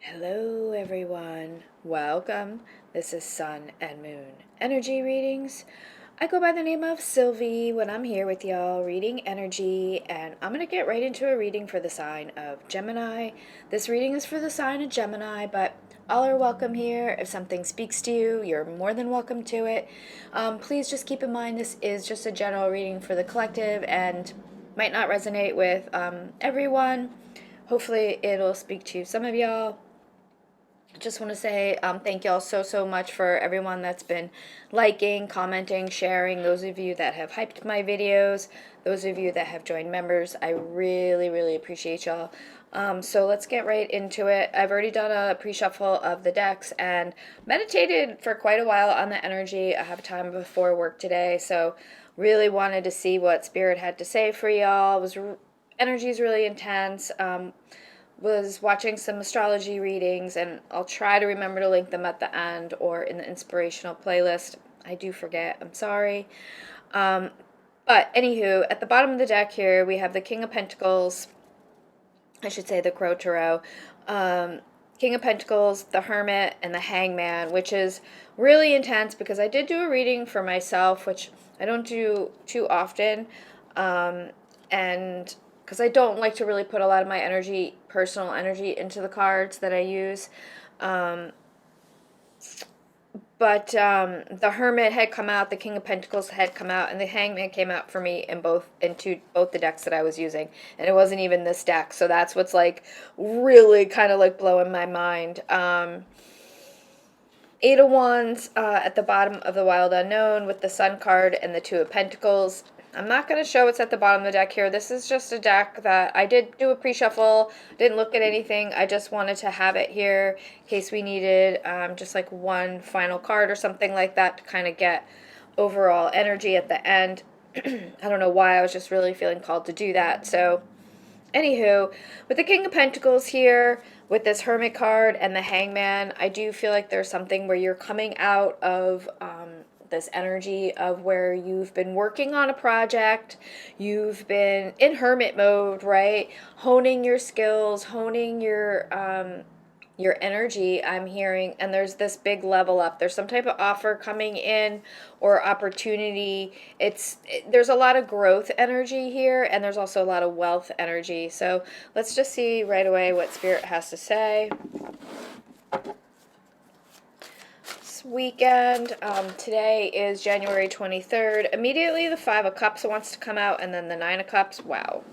Hello, everyone. Welcome. This is Sun and Moon Energy Readings. I go by the name of Sylvie when I'm here with y'all reading energy, and I'm going to get right into a reading for the sign of Gemini. This reading is for the sign of Gemini, but all are welcome here. If something speaks to you, you're more than welcome to it. Please just keep in mind this is just a general reading for the collective and might not resonate with everyone. Hopefully, it'll speak to some of y'all. Just want to say thank y'all so much for everyone that's been liking, commenting, sharing. Those of you that have hyped my videos, those of you that have joined members, I really appreciate y'all. So let's get right into it. I've already done a pre-shuffle of the decks and meditated for quite a while on the energy. I have time before work today, so really wanted to see what Spirit had to say for y'all. Energy is really intense. Was watching some astrology readings, and I'll try to remember to link them at the end or in the inspirational playlist. I do forget. I'm sorry. But anywho, at the bottom of the deck here, we have the King of Pentacles. I should say the Crow Tarot. King of Pentacles, the Hermit, and the Hangman, which is really intense because I did do a reading for myself, which I don't do too often. And because I don't like to really put a lot of my energy, personal energy, into the cards that I use. But the Hermit had come out, the King of Pentacles had come out, and the Hangman came out for me in both the decks that I was using, and it wasn't even this deck, so that's what's like really kind of like blowing my mind. Eight of Wands at the bottom of the Wild Unknown with the Sun card and the Two of Pentacles. I'm not going to show what's at the bottom of the deck here. This is just a deck that I did do a pre-shuffle, didn't look at anything. I just wanted to have it here in case we needed just like one final card or something like that to kind of get overall energy at the end. I don't know why, I was just really feeling called to do that. So anywho, with the King of Pentacles here, with this Hermit card and the Hangman, I do feel like there's something where you're coming out of this energy of where you've been working on a project, you've been in hermit mode, right? Honing your skills, honing your energy, I'm hearing, and there's this big level up. There's some type of offer coming in or opportunity. There's a lot of growth energy here, and there's also a lot of wealth energy. So let's just see right away what Spirit has to say. This weekend, today is January 23rd. Immediately the Five of Cups wants to come out, and then the Nine of Cups. Wow.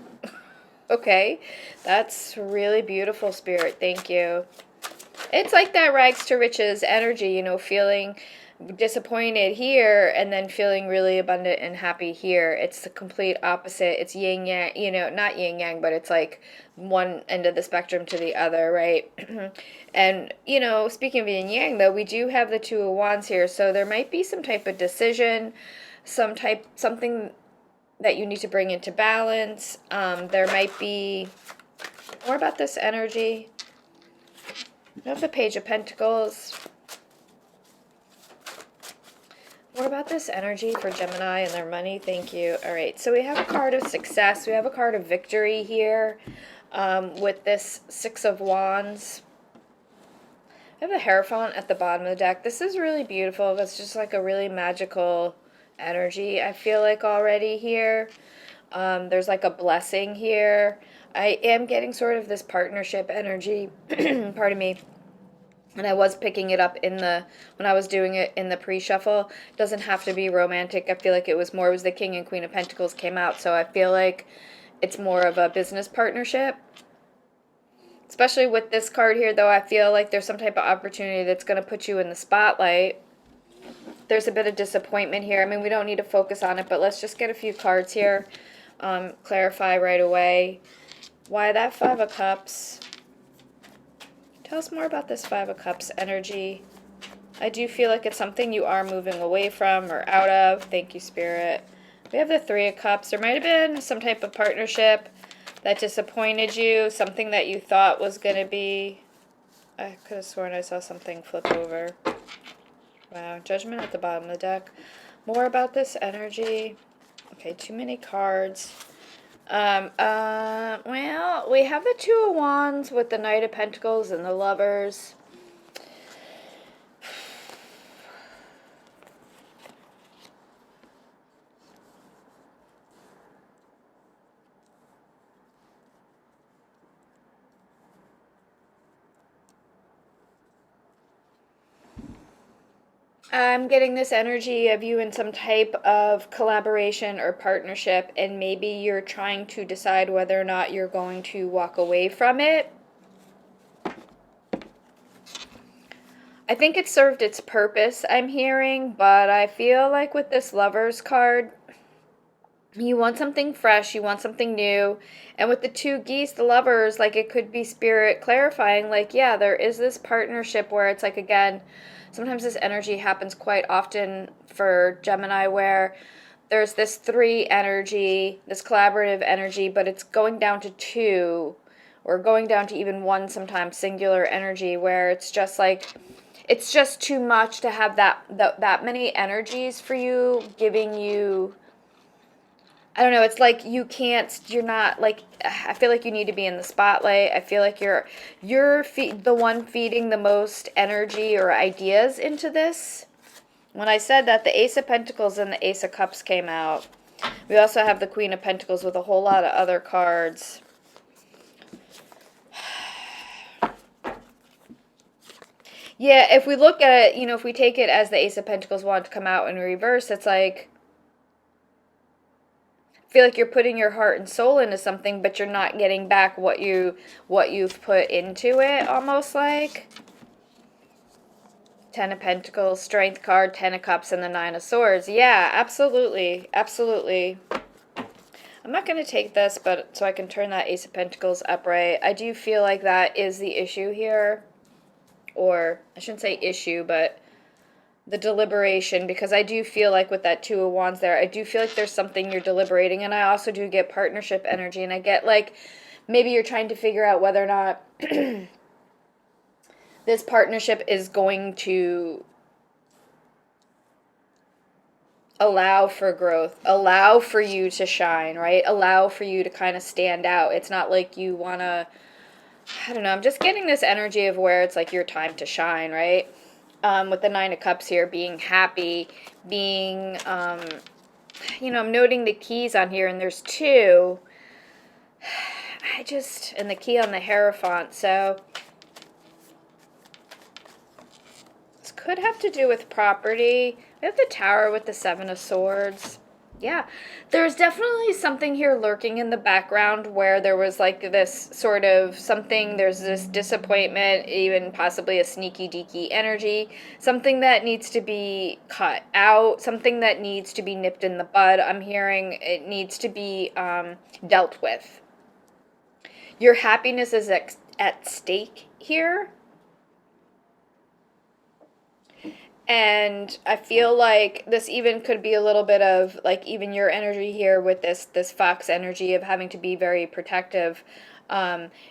Okay, that's really beautiful, Spirit. Thank you. It's like that rags to riches energy, you know, feeling disappointed here and then feeling really abundant and happy here. It's the complete opposite. It's yin yang, you know, not yin yang, but it's like one end of the spectrum to the other, right? And, you know, speaking of yin yang, though, we do have the Two of Wands here, so there might be some type of decision, something that you need to bring into balance. There might be more about this energy. We have the Page of Pentacles. What about this energy for Gemini and their money? Thank you. All right, so we have a card of success. We have a card of victory here with this Six of Wands. I have the Hierophant at the bottom of the deck. This is really beautiful. It's just like a really magical energy, I feel like, already here. There's like a blessing here. I am getting sort of this partnership energy, pardon me, and I was picking it up when I was doing it in the pre-shuffle. It doesn't have to be romantic. I feel like it was the King and Queen of Pentacles came out, so I feel like it's more of a business partnership. Especially with this card here, though, I feel like there's some type of opportunity that's going to put you in the spotlight. There's a bit of disappointment here. I mean, we don't need to focus on it, but let's just get a few cards here. Clarify right away why that Five of Cups. Tell us more about this Five of Cups energy. I do feel like it's something you are moving away from or out of. Thank you, Spirit. We have the Three of Cups. There might have been some type of partnership that disappointed you, something that you thought was going to be. I could have sworn I saw something flip over. Wow, Judgment at the bottom of the deck. More about this energy. Okay, too many cards. Well, we have the Two of Wands with the Knight of Pentacles and the Lovers. I'm getting this energy of you in some type of collaboration or partnership, and maybe you're trying to decide whether or not you're going to walk away from it. I think it served its purpose, I'm hearing, but I feel like with this Lovers card, you want something fresh, you want something new. And with the two geese, the Lovers, like it could be spirit clarifying, like, yeah, there is this partnership where it's like, again, sometimes this energy happens quite often for Gemini where there's this three energy, this collaborative energy, but it's going down to two or going down to even one, sometimes singular energy, where it's just like, it's just too much to have that many energies for you, giving you, I don't know, it's like you're not like, I feel like you need to be in the spotlight. I feel like you're the one feeding the most energy or ideas into this. When I said that, the Ace of Pentacles and the Ace of Cups came out. We also have the Queen of Pentacles with a whole lot of other cards. Yeah, if we look at it, if we take it as the Ace of Pentacles want to come out in reverse, it's like, I feel like you're putting your heart and soul into something, but you're not getting back what you've put into it, almost like. Ten of Pentacles, Strength card, Ten of Cups, and the Nine of Swords. Yeah, absolutely. Absolutely. I'm not going to take this, but so I can turn that Ace of Pentacles upright. I do feel like that is the issue here. Or, I shouldn't say issue, but the deliberation, because I do feel like with that Two of Wands there, I do feel like there's something you're deliberating, and I also do get partnership energy, and I get like, maybe you're trying to figure out whether or not this partnership is going to allow for growth, allow for you to shine, right? Allow for you to kind of stand out. It's not like you want to, I don't know, I'm just getting this energy of where it's like your time to shine, right? With the Nine of Cups here, being happy, being, I'm noting the keys on here, and there's two. And the key on the Hierophant, so this could have to do with property. We have the Tower with the Seven of Swords. Yeah, there's definitely something here lurking in the background where there was like this sort of something, there's this disappointment, even possibly a sneaky deaky energy, something that needs to be cut out, something that needs to be nipped in the bud. I'm hearing it needs to be dealt with. Your happiness is at stake here. And I feel like this even could be a little bit of like even your energy here with this fox energy of having to be very protective.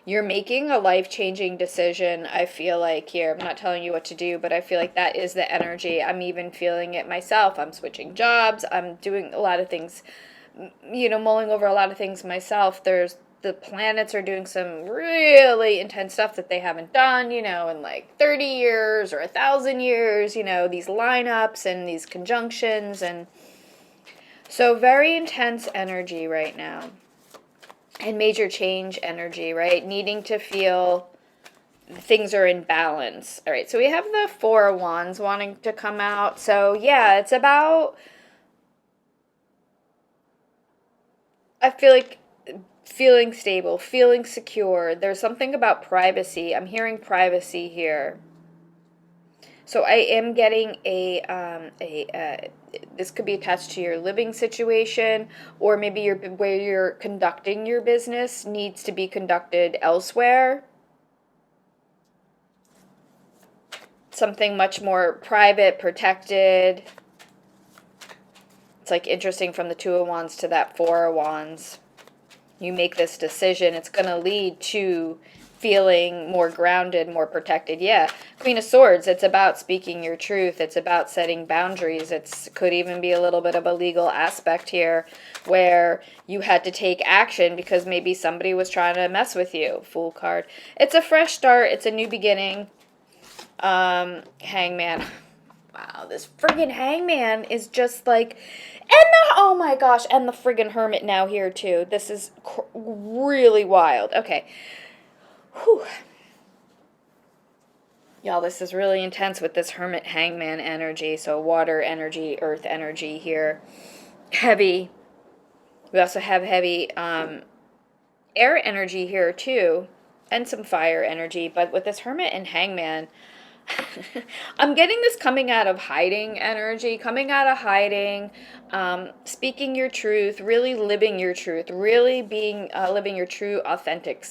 You're making a life-changing decision, I feel like here. I'm not telling you what to do, but I feel like that is the energy. I'm even feeling it myself. I'm switching jobs. I'm doing a lot of things, mulling over a lot of things myself. The planets are doing some really intense stuff that they haven't done, in like 30 years or 1,000 years, these lineups and these conjunctions. And so very intense energy right now. And major change energy, right? Needing to feel things are in balance. All right, so we have the Four of Wands wanting to come out. So yeah, it's about, I feel like, feeling stable, feeling secure. There's something about privacy. I'm hearing privacy here. So I am getting this could be attached to your living situation, or maybe where you're conducting your business needs to be conducted elsewhere. Something much more private, protected. It's like interesting from the Two of Wands to that Four of Wands. you make this decision, it's going to lead to feeling more grounded, more protected. Yeah, Queen of Swords, it's about speaking your truth. It's about setting boundaries. It could even be a little bit of a legal aspect here where you had to take action because maybe somebody was trying to mess with you. Fool card. It's a fresh start. It's a new beginning. Hangman. Wow, this friggin' Hangman is just like, and the, oh my gosh, and the friggin' Hermit now here too. This is really wild. Okay. Whew. Y'all, this is really intense with this Hermit Hangman energy. So water energy, earth energy here. Heavy. We also have heavy air energy here too. And some fire energy. But with this Hermit and Hangman, I'm getting this coming out of hiding energy, coming out of hiding, speaking your truth, really living your truth, really being, living your true authentic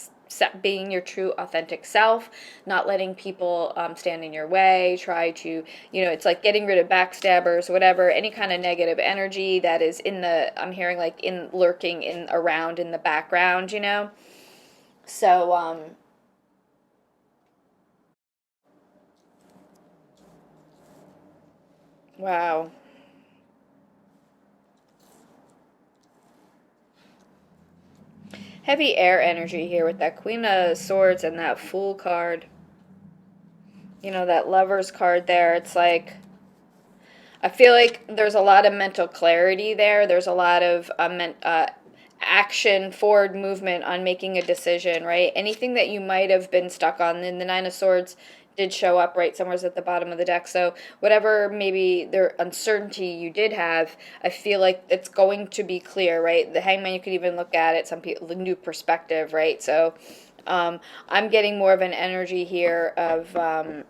being your true authentic self, not letting people stand in your way, try to, it's like getting rid of backstabbers, whatever, any kind of negative energy that is in the, I'm hearing like in lurking in around in the background, So, wow. Heavy air energy here with that Queen of Swords and that Fool card. That Lover's card there. It's like, I feel like there's a lot of mental clarity there. There's a lot of action, forward movement on making a decision, right? Anything that you might have been stuck on. And the Nine of Swords did show up right somewhere at the bottom of the deck. So whatever maybe the uncertainty you did have, I feel like it's going to be clear, right? The Hangman, you could even look at it, some people, the new perspective, right? So I'm getting more of an energy here of... I'm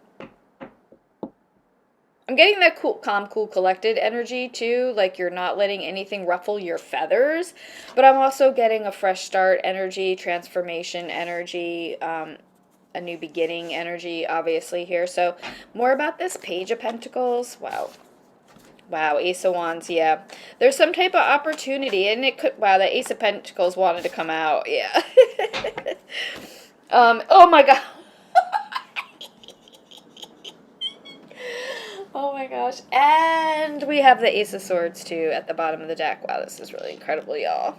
getting that cool, calm, cool, collected energy too. Like you're not letting anything ruffle your feathers. But I'm also getting a fresh start energy, transformation energy, a new beginning energy, obviously here. So more about this Page of Pentacles. Wow. Wow, Ace of Wands, yeah. There's some type of opportunity, and it could, wow, the Ace of Pentacles wanted to come out, yeah. Oh my God. Oh my gosh. And we have the Ace of Swords too at the bottom of the deck. Wow, this is really incredible, y'all.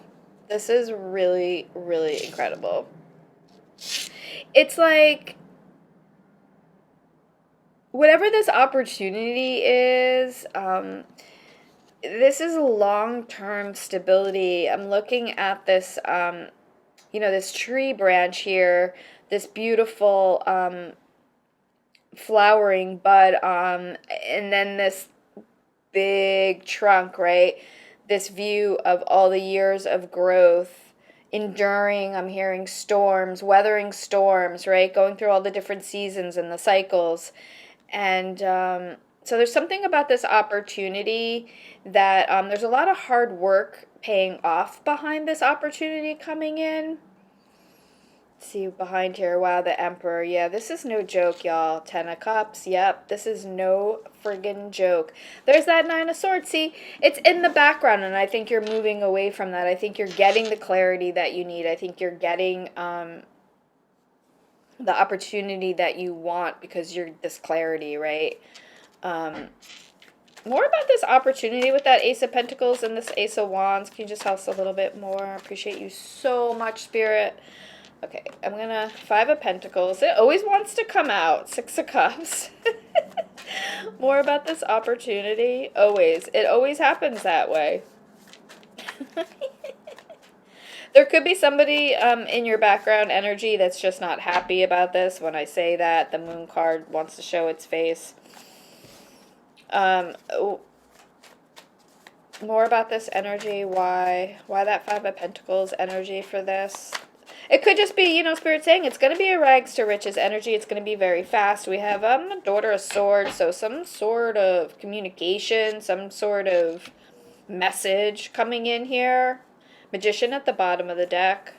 This is really, really incredible. It's like, whatever this opportunity is, this is long-term stability. I'm looking at this, this tree branch here, this beautiful, flowering bud, and then this big trunk, right? This view of all the years of growth, enduring, I'm hearing storms, weathering storms, right? Going through all the different seasons and the cycles. And so there's something about this opportunity that there's a lot of hard work paying off behind this opportunity coming in. See behind here, wow, the Emperor. Yeah, this is no joke, y'all. 10 of Cups, yep, this is no friggin' joke. There's that Nine of Swords. See, it's in the background, and I think you're moving away from that. I think you're getting the clarity that you need. I think you're getting the opportunity that you want because you're this clarity, right? More about this opportunity with that Ace of Pentacles and this Ace of Wands. Can you just help us a little bit more? I appreciate you so much, Spirit. Okay, I'm gonna, Five of Pentacles. It always wants to come out. Six of Cups. More about this opportunity. Always. It always happens that way. There could be somebody in your background energy that's just not happy about this. When I say that, the Moon card wants to show its face. More about this energy. Why that Five of Pentacles energy for this? It could just be, Spirit saying it's going to be a rags to riches energy. It's going to be very fast. We have a Daughter of Swords, so some sort of communication, some sort of message coming in here. Magician at the bottom of the deck.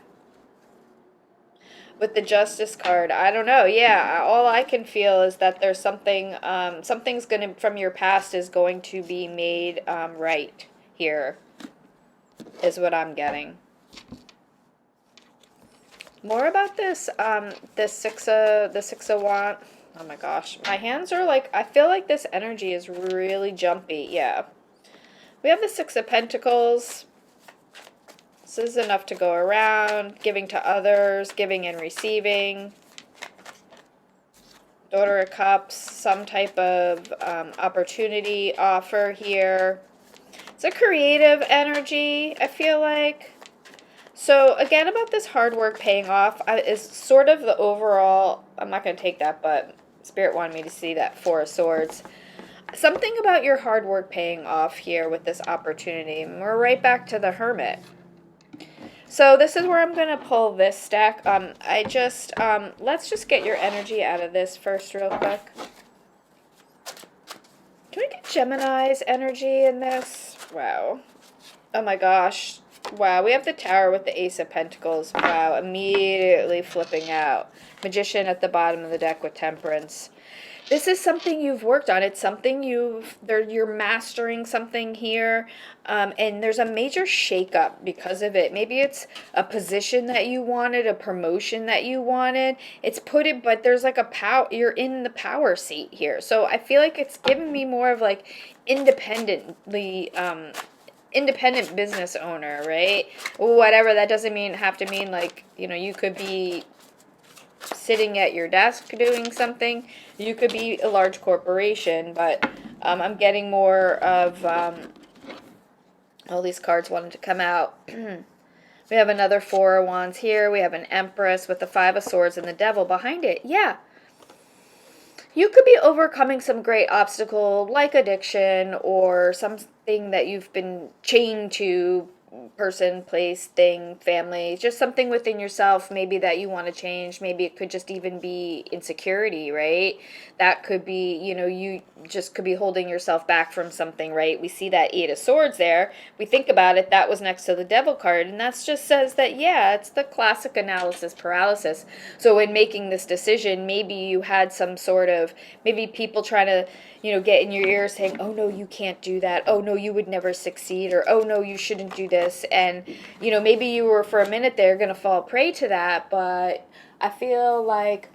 With the Justice card, I don't know. Yeah, all I can feel is that there's something, something's going to, from your past is going to be made right here, is what I'm getting. More about this, the six of wand. Oh my gosh, my hands are like, I feel like this energy is really jumpy. Yeah. We have the Six of Pentacles. This is enough to go around, giving to others, giving and receiving. Daughter of Cups, some type of opportunity offer here. It's a creative energy, I feel like. So again, about this hard work paying off is sort of the overall, I'm not going to take that, but Spirit wanted me to see that Four of Swords. Something about your hard work paying off here with this opportunity. And we're right back to the Hermit. So this is where I'm going to pull this stack. Let's just get your energy out of this first real quick. Can we get Gemini's energy in this? Wow. Oh my gosh. Wow, we have the Tower with the Ace of Pentacles. Wow, immediately flipping out. Magician at the bottom of the deck with Temperance. This is something you've worked on. It's something you're mastering something here, and there's a major shakeup because of it. Maybe it's a position that you wanted, a promotion that you wanted. But there's like a power. You're in the power seat here, so I feel like it's giving me more of like independent business owner, right? Whatever that doesn't have to mean like you could be sitting at your desk doing something. You could be a large corporation, but I'm getting more of all these cards wanted to come out. We have another Four of Wands here. We have an Empress with the Five of Swords and the Devil behind it. Yeah. You could be overcoming some great obstacle like addiction or something that you've been chained to, person, place, thing, family, just something within yourself maybe that you want to change. Maybe it could just even be insecurity, right? That could be, you just could be holding yourself back from something, right? We see that Eight of Swords there. We think about it, that was next to the Devil card, and that just says that, yeah, it's the classic analysis paralysis. So in making this decision, maybe you had some sort of, maybe people trying to get in your ear saying, oh no, you can't do that. Oh no, you would never succeed. Or, oh no, you shouldn't do this. And, maybe you were for a minute there going to fall prey to that. But I feel like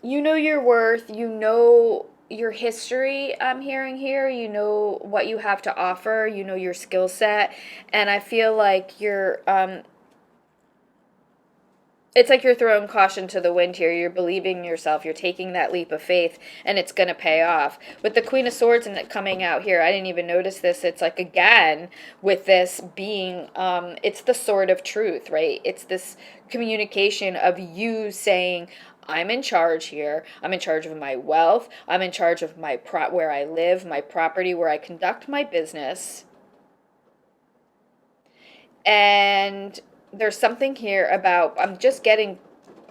you know your worth. You know your history, I'm hearing here. You know what you have to offer. You know your skill set. And I feel like it's like you're throwing caution to the wind here. You're believing in yourself. You're taking that leap of faith, and it's going to pay off. With the Queen of Swords and it coming out here, I didn't even notice this. It's like, again, with this being, it's the sword of truth, right? It's this communication of you saying, I'm in charge here. I'm in charge of my wealth. I'm in charge of my where I live, my property, where I conduct my business. And there's something here about, I'm just getting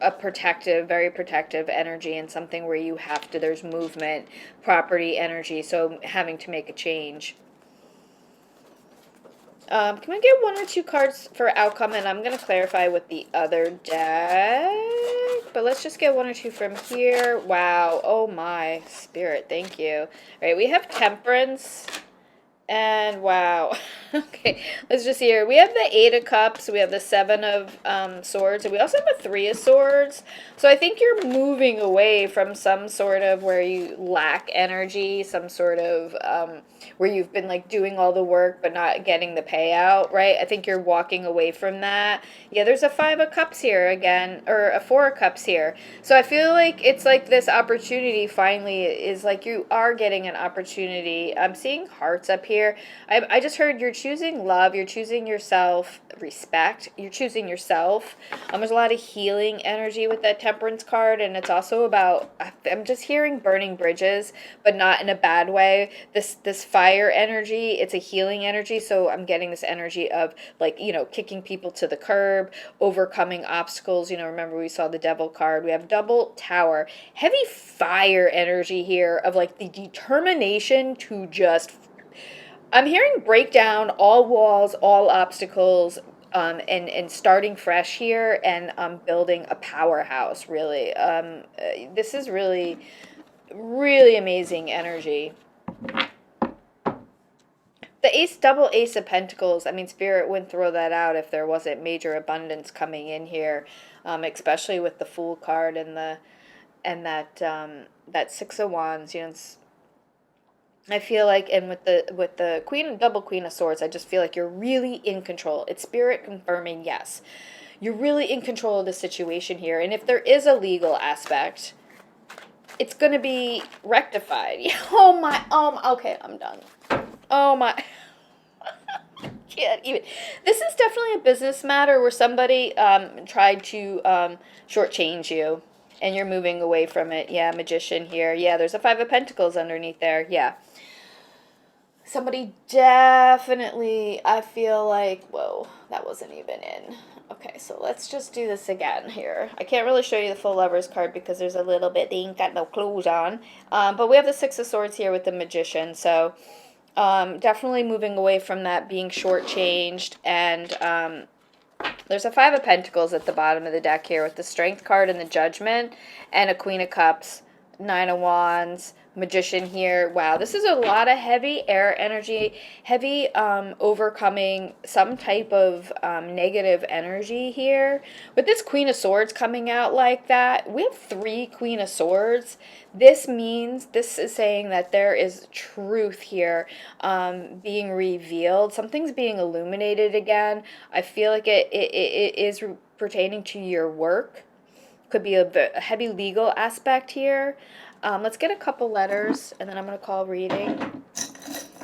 a protective, very protective energy, and something where you have to, there's movement, property energy, so having to make a change. Can we get one or two cards for outcome? And I'm going to clarify with the other deck, but let's just get one or two from here. Wow. Oh my Spirit. Thank you. All right. We have Temperance. And wow. Okay, let's just hear. We have the Eight of Cups. We have the Seven of Swords. And we also have a Three of Swords. So I think you're moving away from some sort of where you lack energy, some sort of where you've been like doing all the work but not getting the payout, right? I think you're walking away from that. Yeah, there's a Five of Cups here again, or a Four of Cups here. So I feel like it's like this opportunity finally is like you are getting an opportunity. I'm seeing hearts up here. I just heard you're choosing love, you're choosing yourself, respect, you're choosing yourself. There's a lot of healing energy with that Temperance card, and it's also about, I'm just hearing burning bridges, but not in a bad way. This fire energy, it's a healing energy, so I'm getting this energy of like, kicking people to the curb, overcoming obstacles. Remember we saw the Devil card. We have Double Tower. Heavy fire energy here of like the determination to just, I'm hearing break down all walls, all obstacles, and starting fresh here, and building a powerhouse, really. This is really, really amazing energy. The ace, double ace of pentacles, I mean, spirit wouldn't throw that out if there wasn't major abundance coming in here, especially with the fool card and that six of wands. You know, I feel like, and with the queen, double queen of swords, I just feel like you're really in control. It's spirit confirming, yes, you're really in control of the situation here. And if there is a legal aspect, it's going to be rectified. Oh my, okay, I'm done. Oh my, can't even. This is definitely a business matter where somebody tried to shortchange you, and you're moving away from it. Yeah, magician here. Yeah, there's a five of pentacles underneath there. Yeah. Somebody definitely, I feel like, whoa, that wasn't even in. Okay, so let's just do this again here. I can't really show you the full Lovers card because there's a little bit, they ain't got no clothes on. But we have the Six of Swords here with the Magician, so definitely moving away from that being shortchanged. And there's a Five of Pentacles at the bottom of the deck here with the Strength card and the Judgment, and a Queen of Cups, Nine of Wands, Magician here. Wow, this is a lot of heavy air energy, heavy overcoming some type of negative energy here. With this Queen of Swords coming out like that, we have three Queen of Swords. This means, this is saying that there is truth here being revealed. Something's being illuminated again. I feel like it is pertaining to your work. Could be a heavy legal aspect here. Let's get a couple letters, and then I'm going to call reading.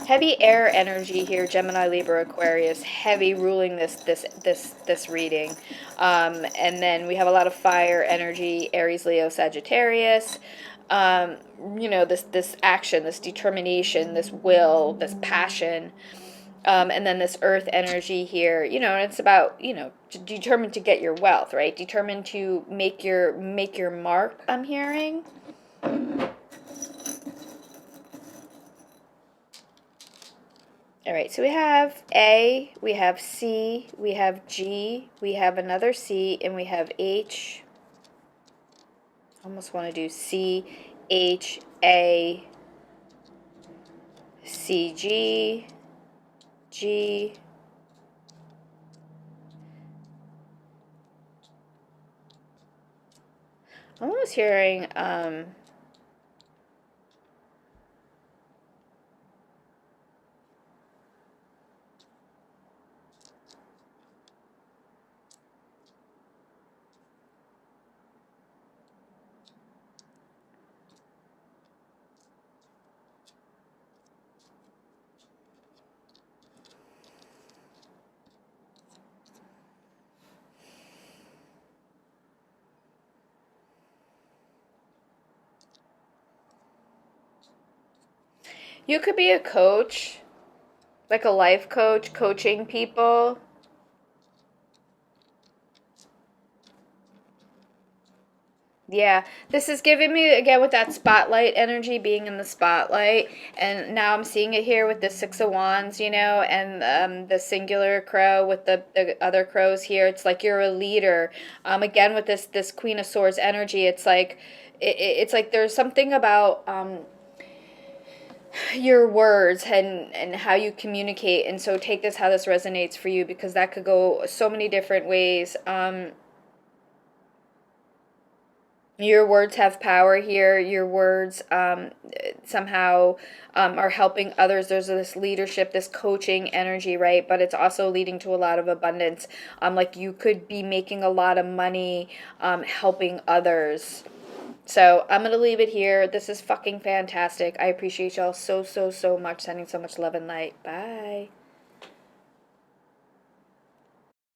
Heavy air energy here, Gemini, Libra, Aquarius, heavy ruling this reading. And then we have a lot of fire energy, Aries, Leo, Sagittarius. You know, this action, this determination, this will, this passion. And then this earth energy here, you know, and it's about, you know, determined to get your wealth, right? Determined to make your mark, I'm hearing. All right, so we have A, we have C, we have G, we have another C, and we have H. I almost want to do C, H, A, C, G, G. I'm almost hearing, you could be a coach, like a life coach, coaching people. Yeah, this is giving me, again, with that spotlight energy, being in the spotlight. And now I'm seeing it here with the Six of Wands, you know, and the singular crow with the other crows here. It's like you're a leader. Again, with this Queen of Swords energy, it's like, it's like there's something about your words and how you communicate. And so take this how this resonates for you, because that could go so many different ways. Your words have power here. Your words somehow are helping others. There's this leadership, this coaching energy, right? But it's also leading to a lot of abundance. Like you could be making a lot of money helping others. So I'm going to leave it here. This is fucking fantastic. I appreciate y'all so, so, so much. Sending so much love and light. Bye.